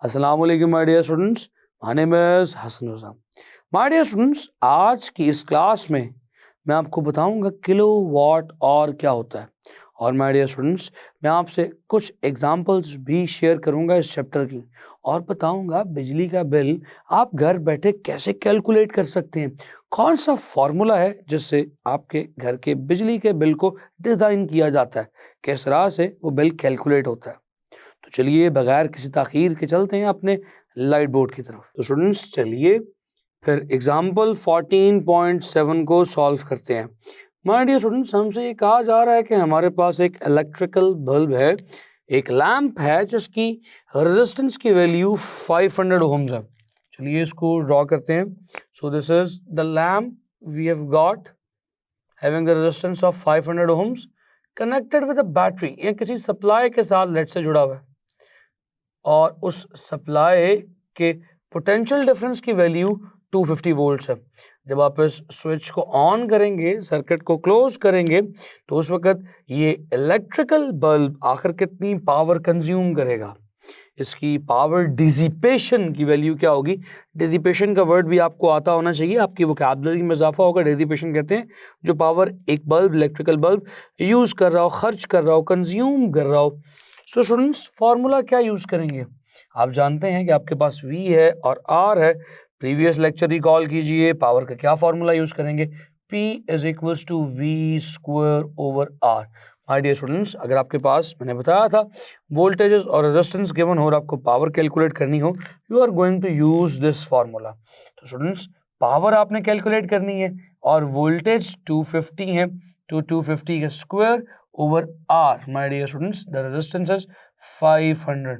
Assalamu alaikum my dear students. My name is Hassan Raza. My dear students, आज की इस class में मैं आपको बताऊंगा किलोवाट और क्या होता है और माय डियर स्टूडेंट्स मैं आपसे कुछ एग्जांपल्स भी शेयर करूंगा इस चैप्टर की और बताऊंगा बिजली का बिल आप घर बैठे कैसे कैलकुलेट कर सकते हैं, कौन सा फॉर्मूला है जिससे आपके घर के बिजली के बिल को डिज़ाइन किया जाता है, किस तरह से वो बिल कैलकुलेट होता है। तो चलिए बगैर किसी ताखीर के चलते हैं अपने लाइट बोर्ड की तरफ। तो स्टूडेंट्स चलिए फिर एग्जाम्पल 14.7 को सॉल्व करते हैं। माय डियर स्टूडेंट्स हमसे ये कहा जा रहा है कि हमारे पास एक इलेक्ट्रिकल बल्ब है, एक लैंप है जिसकी रेजिस्टेंस की वैल्यू 500 ओम्स है। चलिए इसको ड्रॉ करते हैं। So this is the lamp we have got having the resistance of 500 ohms connected with a battery, या किसी सप्लाई के साथ लेट से जुड़ा हुआ है और उस सप्लाई के पोटेंशियल डिफरेंस की वैल्यू 250 वोल्ट्स है। जब आप इस स्विच को ऑन करेंगे, सर्किट को क्लोज करेंगे, तो उस वक्त ये इलेक्ट्रिकल बल्ब आखिर कितनी पावर कंज्यूम करेगा, इसकी पावर डिसिपेशन की वैल्यू क्या होगी। डिसिपेशन का वर्ड भी आपको आता होना चाहिए, आपकी वोकैबुलरी में इजाफा होगा। डिसिपेशन कहते हैं जो पावर एक बल्ब, इलेक्ट्रिकल बल्ब यूज कर रहा हो, खर्च कर रहा हो, कंज्यूम कर रहा हो। सो स्टूडेंट्स फॉर्मूला क्या यूज करेंगे, आप जानते हैं कि आपके पास V है और R है। प्रीवियस लेक्चर रिकॉल कीजिए, पावर का क्या फॉर्मूला यूज करेंगे, P is equals to V square over R। My dear students अगर आपके पास मैंने बताया था वोल्टेजेस और रेजिस्टेंस गिवन हो और आपको पावर कैलकुलेट करनी हो, you are going to use this formula. तो स्टूडेंट्स पावर आपने कैलकुलेट करनी है और वोल्टेज 250 है, तो 250 का square over R। My dear students the resistance is 500।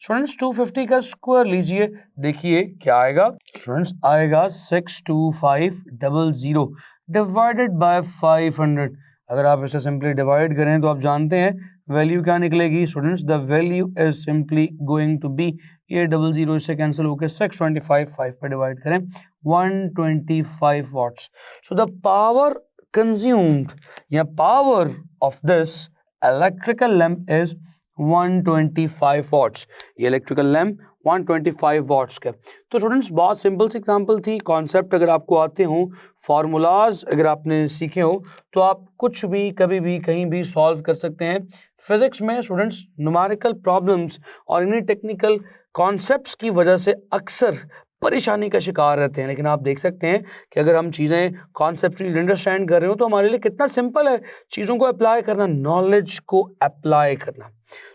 Students 250 का स्क्वायर लीजिए, देखिए क्या आएगा। स्टूडेंट्स आएगा 62500 डिवाइडेड बाय 500। अगर आप इसे सिंपली डिवाइड करें तो आप जानते हैं वैल्यू क्या निकलेगी। Students the value is simply going to be, ये 00 इससे कैंसिल होकर 625 5 पर डिवाइड करें 125 watts. So the power consumed या power of this electrical lamp is 125 watts. ये इलेक्ट्रिकल लैंप 125 वॉट्स का। तो स्टूडेंट्स बहुत सिंपल सी एग्जांपल थी। कॉन्सेप्ट अगर आपको आते हों, फार्मूलाज अगर आपने सीखे हो, तो आप कुछ भी कभी भी कहीं भी सॉल्व कर सकते हैं। फिजिक्स में स्टूडेंट्स न्यूमेरिकल प्रॉब्लम्स और इन्हीं टेक्निकल कॉन्सेप्ट्स की वजह से अक्सर परेशानी का शिकार रहते हैं, लेकिन आप देख सकते हैं कि अगर हम चीज़ें कॉन्सेप्चुअली अंडरस्टैंड कर रहे हो तो हमारे लिए कितना सिंपल है चीज़ों को अप्लाई करना, नॉलेज को अप्लाई करना।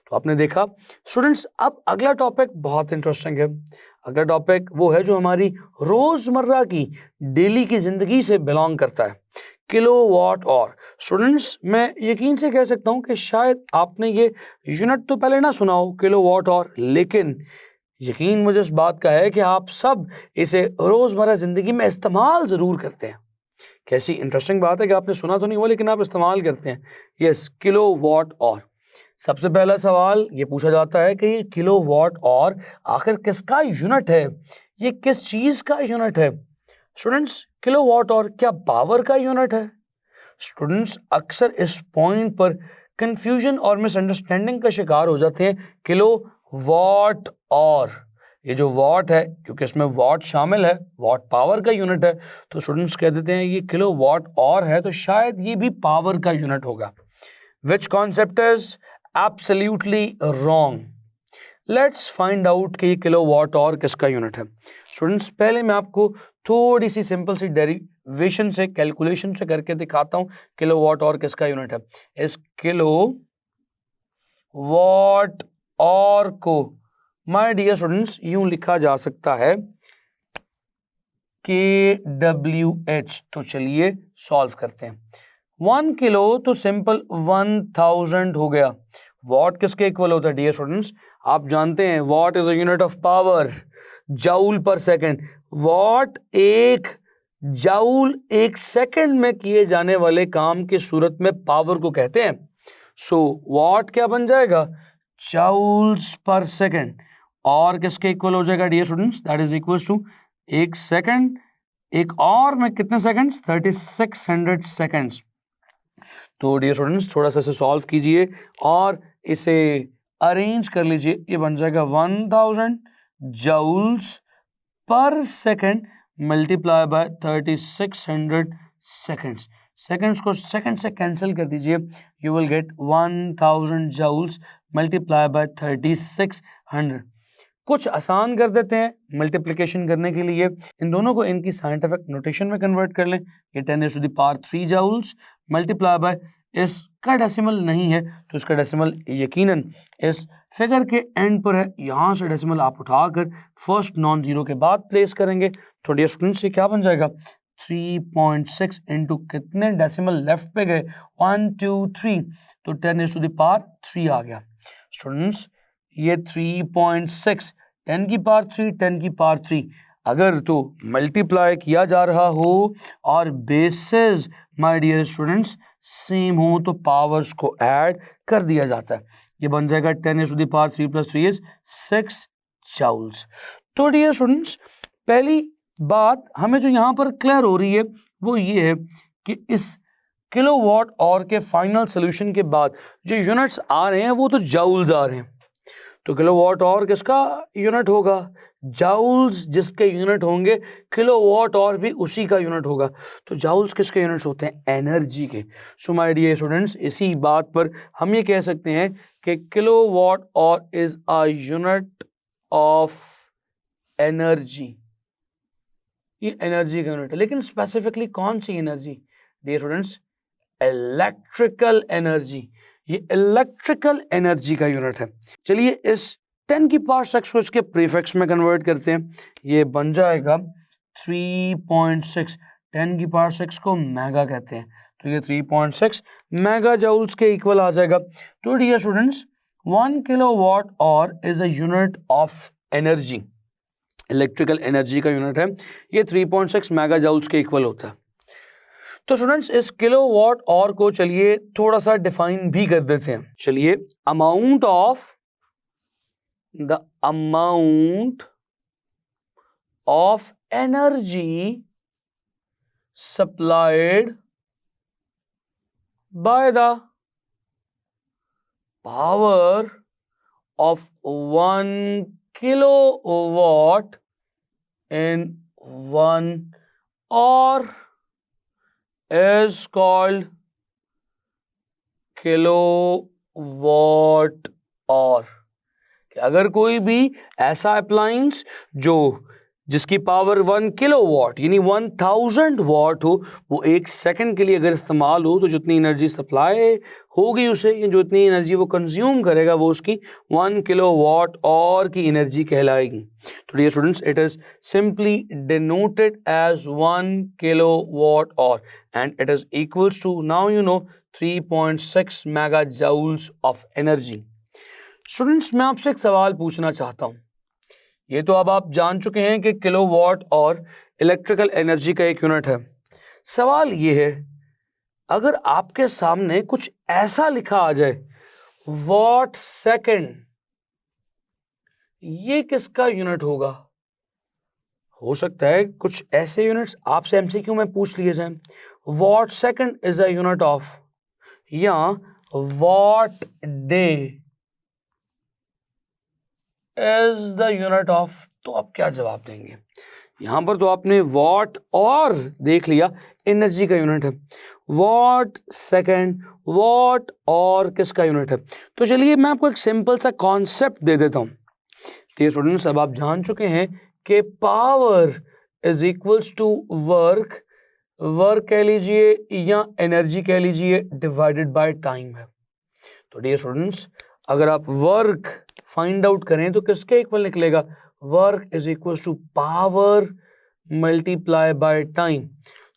तो आपने देखा स्टूडेंट्स। अब अगला टॉपिक बहुत इंटरेस्टिंग है। अगला टॉपिक वो है जो हमारी रोजमर्रा की डेली की जिंदगी से बिलोंग करता है, किलोवाट और। स्टूडेंट्स मैं यकीन से कह सकता हूं कि शायद आपने ये यूनिट तो पहले ना सुना हो किलोवाट और, लेकिन यकीन मुझे इस बात का है कि आप सब इसे रोजमर्रा जिंदगी में इस्तेमाल जरूर करते हैं। कैसी इंटरेस्टिंग बात है कि आपने सुना तो नहीं हुआ लेकिन आप इस्तेमाल करते हैं। यस, किलोवाट और। सबसे पहला सवाल ये पूछा जाता है कि ये किलोवाट और आखिर किसका यूनिट है, ये किस चीज का यूनिट है। स्टूडेंट्स किलोवाट और क्या पावर का यूनिट है। स्टूडेंट्स अक्सर इस पॉइंट पर कंफ्यूजन और मिसअंडरस्टैंडिंग का शिकार हो जाते हैं। किलोवाट और ये जो वॉट है, क्योंकि इसमें वॉट शामिल है, वॉट पावर का यूनिट है, तो स्टूडेंट्स कह देते हैं ये किलोवाट और है तो शायद ये भी पावर का यूनिट होगा। विच concept is absolutely wrong. Let's find out कि ये किलोवाट और किसका यूनिट है। स्टूडेंट्स पहले मैं आपको थोड़ी सी सिंपल सी डेरिवेशन से, कैलकुलेशन से करके दिखाता हूं किलोवाट और किसका यूनिट है। इस किलोवाट और को माय डियर स्टूडेंट्स यूं लिखा जा सकता है KWH। तो चलिए सॉल्व करते हैं। 1 किलो तो सिंपल 1000 हो गया। वॉट किसके इक्वल होता है डियर स्टूडेंट्स, आप जानते हैं what is a unit of power, joule पर सेकंड। वॉट एक जाउल एक सेकंड में किए जाने वाले काम की सूरत में पावर को कहते हैं। सो वॉट क्या बन जाएगा, जाउल्स पर सेकंड। और किसके इक्वल हो जाएगा dear students, that is equal to एक सेकंड, एक और में कितने सेकंड्स, 3600 सेकंड्स। तो डियर स्टूडेंट्स थोड़ा सा इसे सॉल्व कीजिए और इसे अरेंज कर लीजिए। ये बन जाएगा 1000 joules per second multiply by 3600 seconds. Seconds को सेकेंड से कैंसिल कर दीजिए, you will get 1000 joules multiply by 3600। कुछ आसान कर देते हैं मल्टीप्लिकेशन करने के लिए, इन दोनों को इनकी साइंटिफिक नोटेशन में कन्वर्ट कर लें। ये 10⁻³ joules मल्टीप्लाई बाय, इसका डेसिमल नहीं है तो इसका डेसिमल यकीनन इस फिगर के एंड पर है, यहाँ से डेसिमल आप उठाकर फर्स्ट नॉन जीरो के बाद प्लेस करेंगे। तो डियर स्टूडेंट्स ये क्या बन जाएगा, 3.6 इंटू कितने डेसिमल लेफ्ट पे गए, 1 2 3, तो 10⁻³ आ गया। स्टूडेंट्स ये 3.6 10⁻³ अगर तो मल्टीप्लाई किया जा रहा हो और basis my dear students same हो तो पावर्स को ऐड कर दिया जाता है। ये बन जाएगा 10⁻³ + 3 इज 6 joules। तो डियर स्टूडेंट्स पहली बात हमें जो यहाँ पर क्लियर हो रही है वो ये है कि इस किलोवाट और के फाइनल सोल्यूशन के बाद जो यूनिट्स आ रहे हैं वो तो जाउल्स आ रहे हैं। तो किलोवाट और किसका यूनिट होगा, जाउल्स जिसके यूनिट होंगे, किलोवाट और भी उसी का यूनिट होगा। तो जाउल्स किसके यूनिट्स होते हैं, एनर्जी के। सो माय डियर स्टूडेंट्स इसी बात पर हम ये कह सकते हैं कि kilowatt hour is a unit of energy. ये एनर्जी का यूनिट है, लेकिन स्पेसिफिकली कौन सी energy dear students, electrical energy. ये इलेक्ट्रिकल एनर्जी का यूनिट है। चलिए इस 10⁻6 को इसके प्रीफिक्स में कन्वर्ट करते हैं, ये बन जाएगा 3.6। 10⁻6 को मेगा कहते हैं, तो ये 3.6 मेगा जाउल्स के इक्वल आ जाएगा। तो dear students 1 kilowatt hour is a unit of energy, electrical energy का यूनिट है, ये 3.6 मेगा जाउल्स के इक्वल होता है। तो स्टूडेंट्स इस किलोवाट और को चलिए थोड़ा सा डिफाइन भी कर देते हैं। चलिए amount of energy supplied by the power of 1 kilowatt in 1 hour is called kilowatt hour। कि अगर कोई भी ऐसा अप्लायंस जिसकी पावर 1 किलोवाट यानी 1000 वाट हो, वो 1 सेकंड के लिए अगर इस्तेमाल हो तो जितनी एनर्जी सप्लाई होगी उसे, या जो इतनी एनर्जी वो कंज्यूम करेगा वो उसकी 1 किलोवाट और की एनर्जी कहलाएगी। तो dear students it is simply denoted as 1 kilowatt hour and it is equals to now you know 3.6 mega joules of energy. Students मैं आपसे एक सवाल पूछना चाहता हूं। ये तो अब आप जान चुके हैं कि किलोवाट और इलेक्ट्रिकल एनर्जी का एक यूनिट है। सवाल ये है, अगर आपके सामने कुछ ऐसा लिखा आ जाए वॉट सेकंड, ये किसका यूनिट होगा? हो सकता है कुछ ऐसे यूनिट्स आपसे एमसीक्यू में पूछ लिए जाएं। Watt second is a unit of, या watt day is the unit of, तो आप क्या जवाब देंगे? यहां पर तो आपने वॉट और देख लिया, एनर्जी का यूनिट है। वॉट सेकंड, वॉट और किसका यूनिट है? तो चलिए मैं आपको एक सिंपल सा कॉन्सेप्ट दे देता हूं। तो स्टूडेंट्स अब आप जान चुके हैं कि power is equals to work, work कह लीजिए या एनर्जी कह लीजिए, डिवाइडेड बाय टाइम है। तो डियर स्टूडेंट्स अगर आप वर्क फाइंड आउट करें तो किसके इक्वल निकलेगा? Work is equal to power multiply by time.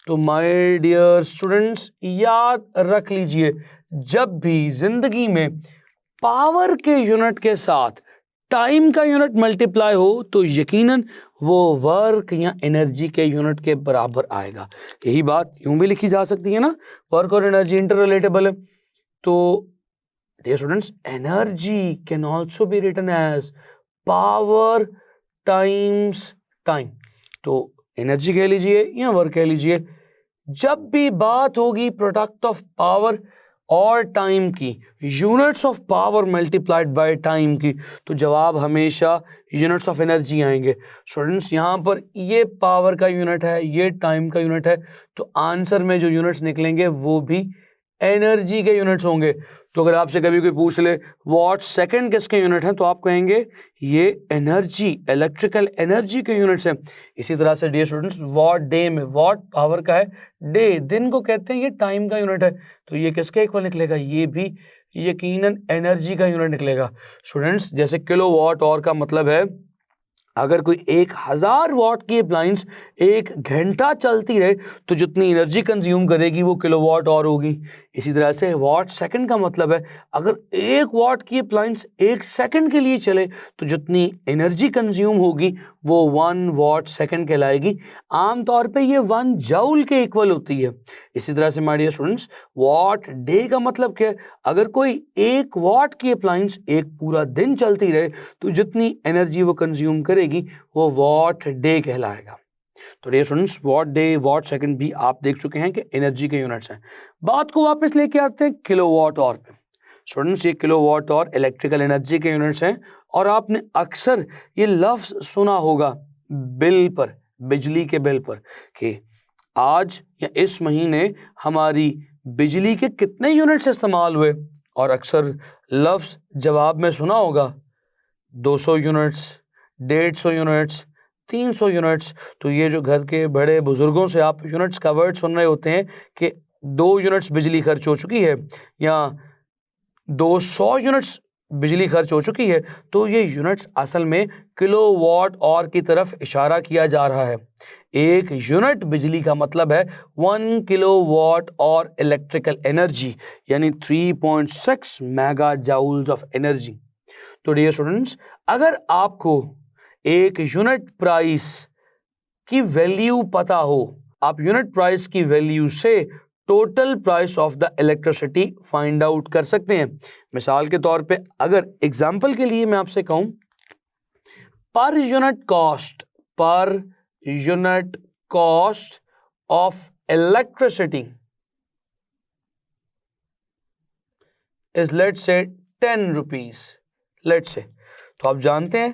तो माय डियर स्टूडेंट्स याद रख लीजिए, जब भी जिंदगी में पावर के यूनिट के साथ टाइम का यूनिट मल्टीप्लाई हो तो यकीनन वो वर्क या एनर्जी के यूनिट के बराबर आएगा। यही बात यूं भी लिखी जा सकती है ना, वर्क और एनर्जी इंटर रिलेटेबल है। तो dear students energy can also be written as power times time। तो एनर्जी कह लीजिए या वर्क कह लीजिए, जब भी बात होगी प्रोडक्ट ऑफ पावर और टाइम की, units of power multiplied by time की, तो जवाब हमेशा यूनिट्स ऑफ एनर्जी आएंगे। स्टूडेंट्स यहाँ पर ये पावर का यूनिट है, ये टाइम का यूनिट है, तो आंसर में जो यूनिट्स निकलेंगे वो भी एनर्जी के यूनिट्स होंगे। तो अगर आपसे कभी कोई पूछ ले वॉट सेकंड किसके यूनिट हैं, तो आप कहेंगे ये एनर्जी, इलेक्ट्रिकल एनर्जी के यूनिट्स हैं। इसी तरह से डियर स्टूडेंट्स, वॉट डे में वॉट पावर का है, डे दिन को कहते हैं, ये टाइम का यूनिट है, तो ये किसके इक्वल निकलेगा, ये भी यकीनन एनर्जी का यूनिट निकलेगा। स्टूडेंट्स जैसे किलो वॉट और का मतलब है अगर कोई 1000 वॉट की अप्लायंस 1 घंटा चलती रहे तो जितनी एनर्जी कंज्यूम करेगी वो किलोवाट और होगी। इसी तरह से वॉट सेकंड का मतलब है अगर 1 वॉट की अप्लायंस 1 सेकंड के लिए चले तो जितनी एनर्जी कंज्यूम होगी वो 1 वॉट सेकंड कहलाएगी। आमतौर पे ये 1 जूल के इक्वल होती है। इसी तरह से my dear students, watt day का मतलब क्या है, अगर कोई 1 वॉट की अप्लायंस एक पूरा दिन चलती रहे तो जितनी एनर्जी वो कंज्यूम करेगी वो वॉट डे कहलाएगा। तो dear students, watt day watt second भी आप देख चुके हैं कि एनर्जी के यूनिट्स हैं। बात को वापस लेके आते हैं किलोवाट आवर पे। स्टूडेंट्स ये किलोवाट आवर इलेक्ट्रिकल एनर्जी के यूनिट्स हैं और आपने अक्सर ये लफ्ज सुना होगा बिल पर, बिजली के बिल पर, कि आज या इस महीने हमारी बिजली के कितने यूनिट्स इस्तेमाल हुए, और अक्सर लफ्ज जवाब में सुना होगा 200 यूनिट्स, 150 यूनिट्स, 300 यूनिट्स। तो ये जो घर के बड़े बुजुर्गों से आप यूनिट्स का वर्ड सुन रहे होते हैं कि 2 यूनिट्स बिजली खर्च हो चुकी है या 200 यूनिट्स बिजली खर्च हो चुकी है, तो ये यूनिट्स असल में किलोवाट आवर की तरफ इशारा किया जा रहा है। एक यूनिट बिजली का मतलब है 1 किलोवाट और इलेक्ट्रिकल एनर्जी, यानी 3.6 मेगा जूल्स ऑफ एनर्जी। तो डियर स्टूडेंट्स, अगर आपको एक यूनिट प्राइस की वैल्यू पता हो, आप यूनिट प्राइस की वैल्यू से total price of the electricity find out कर सकते हैं। मिसाल के तौर पे अगर एग्जांपल के लिए मैं आपसे कहूं per unit cost of electricity is let's say 10 rupees, let's say, तो आप जानते हैं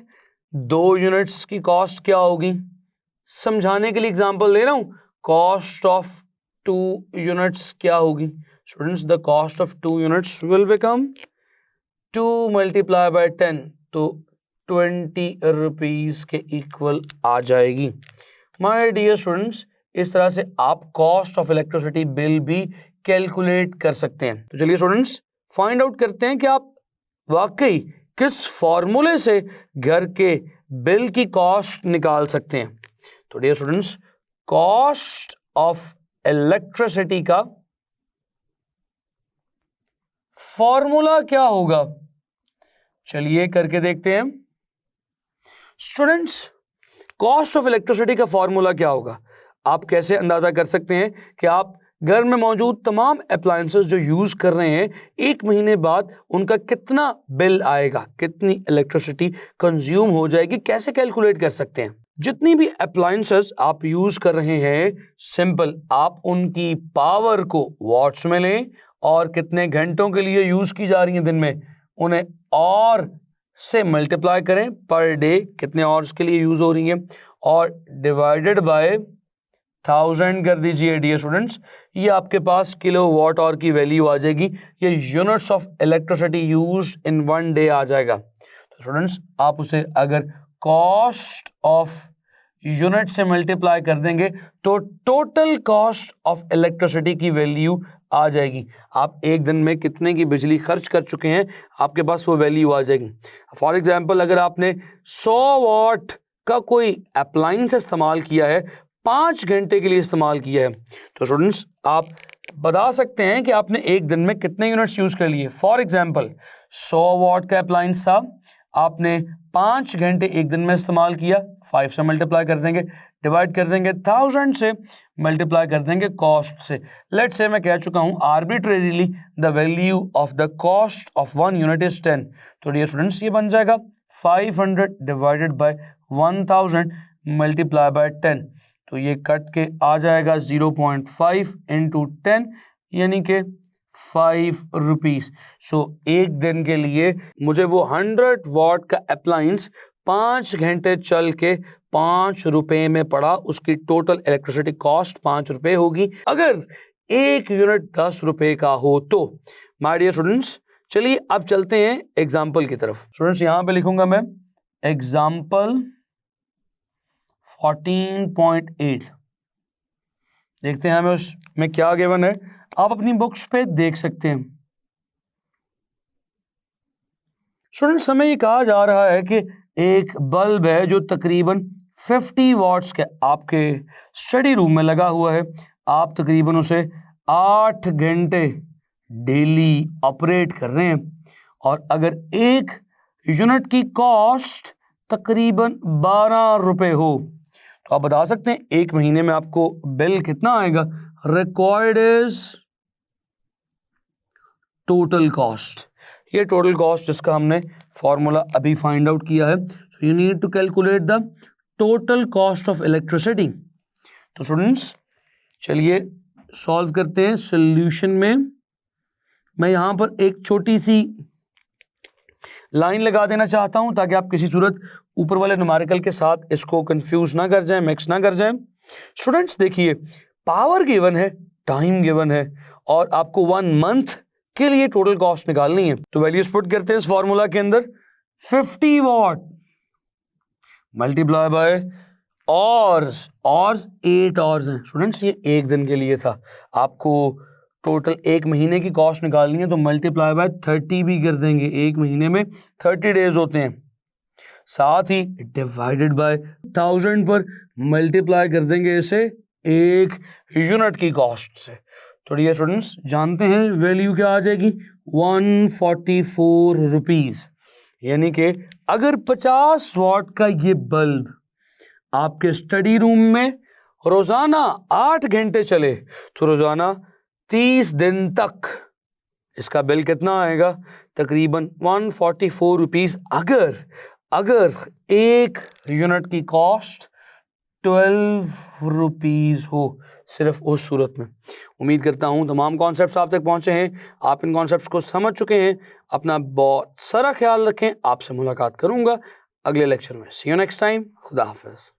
2 यूनिट्स की कॉस्ट क्या होगी। समझाने के लिए एग्जांपल ले रहा हूं, कॉस्ट ऑफ 2 यूनिट्स क्या होगी। Students the cost of 2 units will become 2 multiply by 10, तो 20 रुपीज के इक्वल आ जाएगी। माय डियर स्टूडेंट्स, इस तरह से आप कॉस्ट ऑफ इलेक्ट्रिसिटी बिल भी कैलकुलेट कर सकते हैं। तो चलिए स्टूडेंट्स फाइंड आउट करते हैं कि आप वाकई किस फॉर्मूले से घर के बिल की कॉस्ट निकाल सकते हैं। तो dear students, cost of electricity का फॉर्मूला क्या होगा, चलिए करके देखते हैं। स्टूडेंट्स, कॉस्ट ऑफ इलेक्ट्रिसिटी का फॉर्मूला क्या होगा, आप कैसे अंदाजा कर सकते हैं कि आप घर में मौजूद तमाम अप्लायंसेस जो यूज कर रहे हैं 1 महीने बाद उनका कितना बिल आएगा, कितनी इलेक्ट्रिसिटी कंज्यूम हो जाएगी, कैसे कैलकुलेट कर सकते हैं। जितनी भी अप्लायंसेस आप यूज कर रहे हैं, सिंपल, आप उनकी पावर को वॉट्स में लें और कितने घंटों के लिए यूज की जा रही हैं दिन में, उन्हें और से मल्टीप्लाई करें, पर डे कितने आवर्स के लिए यूज हो रही हैं, और डिवाइडेड बाय 1000 कर दीजिए। डियर स्टूडेंट्स, ये आपके पास किलोवाट आवर की वैल्यू आ जाएगी, ये units of electricity used in 1 day आ जाएगा। तो स्टूडेंट्स, आप उसे अगर कॉस्ट ऑफ यूनिट से मल्टीप्लाई कर देंगे तो टोटल कॉस्ट ऑफ इलेक्ट्रिसिटी की वैल्यू आ जाएगी। आप एक दिन में कितने की बिजली खर्च कर चुके हैं, आपके पास वो वैल्यू आ जाएगी। फॉर एग्जांपल, अगर आपने 100 वॉट का कोई अप्लायंस इस्तेमाल किया है, 5 घंटे के लिए इस्तेमाल किया है, तो स्टूडेंट्स आप बता सकते हैं कि आपने एक दिन में कितने यूनिट्स यूज कर लिए। फॉर एग्जांपल, 100 वॉट का अप्लायंस था, आपने 5 घंटे एक दिन में इस्तेमाल किया, 5 से मल्टीप्लाई कर देंगे, डिवाइड कर देंगे 1000 से, मल्टीप्लाई कर देंगे कॉस्ट से। लेट्स से मैं कह चुका हूं arbitrarily the value of the cost of 1 unit is 10। तो डियर स्टूडेंट्स, ये बन जाएगा 500 डिवाइडेड बाय 1000 मल्टीप्लाई बाय 10, तो ये कट के आ जाएगा 0.5 इंटू 10, यानी कि 5 रुपीज। सो एक दिन के लिए मुझे वो 100 वॉट का अप्लायंस 5 घंटे चल के 5 रुपए में पड़ा, उसकी टोटल इलेक्ट्रिसिटी कॉस्ट 5 रुपए होगी। अगर एक यूनिट 10 रुपए का हो तो माय डियर स्टूडेंट्स, चलिए अब चलते हैं एग्जाम्पल की तरफ। स्टूडेंट्स यहां पे लिखूंगा मैं एग्जाम्पल 14.8। देखते हैं हमें उसमें क्या गिवन है, आप अपनी बुक्स पे देख सकते हैं। स्टूडेंट्स हमें ये कहा जा रहा है कि एक बल्ब है जो तकरीबन 50 वॉट्स के आपके स्टडी रूम में लगा हुआ है। आप तकरीबन उसे 8 घंटे डेली ऑपरेट कर रहे हैं, और अगर एक यूनिट की कॉस्ट तकरीबन 12 रुपए हो तो आप बता सकते हैं एक महीने में आपको बिल कितना आएगा। रिक्वायर्ड इज टोटल कॉस्ट, ये टोटल कॉस्ट जिसका हमने फॉर्मूला अभी फाइंड आउट किया है। So you need to calculate the total cost of electricity. तो स्टूडेंट्स चलिए सॉल्व करते हैं। सॉल्यूशन में मैं यहां पर एक छोटी सी लाइन लगा देना चाहता हूं ताकि आप किसी सूरत ऊपर वाले न्यूमेरिकल के साथ इसको कंफ्यूज ना कर जाएं, मिक्स ना कर जाएं। स्टूडेंट्स देखिए, पावर गिवन है, टाइम गिवन है, और आपको 1 मंथ के लिए टोटल कॉस्ट निकालनी है। तो वैल्यूज पुट करते हैं इस फॉर्मूला के अंदर। 50 what multiply by hours 8 hours हैं। स्टूडेंट्स ये एक दिन के लिए था, आपको टोटल एक महीने की कॉस्ट निकालनी है तो मल्टीप्लाई बाय 30 भी कर देंगे। एक महीने में 30 डेज होते हैं। साथ ही डिवाइडेड बाय 1000 पर मल्टीप्लाई कर देंगे इसे एक यूनिट की कॉस्ट से। तो डियर स्टूडेंट्स जानते हैं वैल्यू क्या आ जाएगी, 144 रुपीज। यानी कि अगर 50 वॉट का ये बल्ब आपके स्टडी रूम में रोजाना 8 घंटे चले तो रोजाना 30 दिन तक इसका बिल कितना आएगा, तकरीबन 144 रुपीज। अगर एक यूनिट की कॉस्ट 12 रुपीज हो, सिर्फ उस सूरत में। उम्मीद करता हूं तमाम कॉन्सेप्ट्स आप तक पहुंचे हैं, आप इन कॉन्सेप्ट्स को समझ चुके हैं। अपना बहुत सारा ख्याल रखें, आपसे मुलाकात करूंगा अगले लेक्चर में। सी यू नेक्स्ट टाइम, खुदा हाफिज।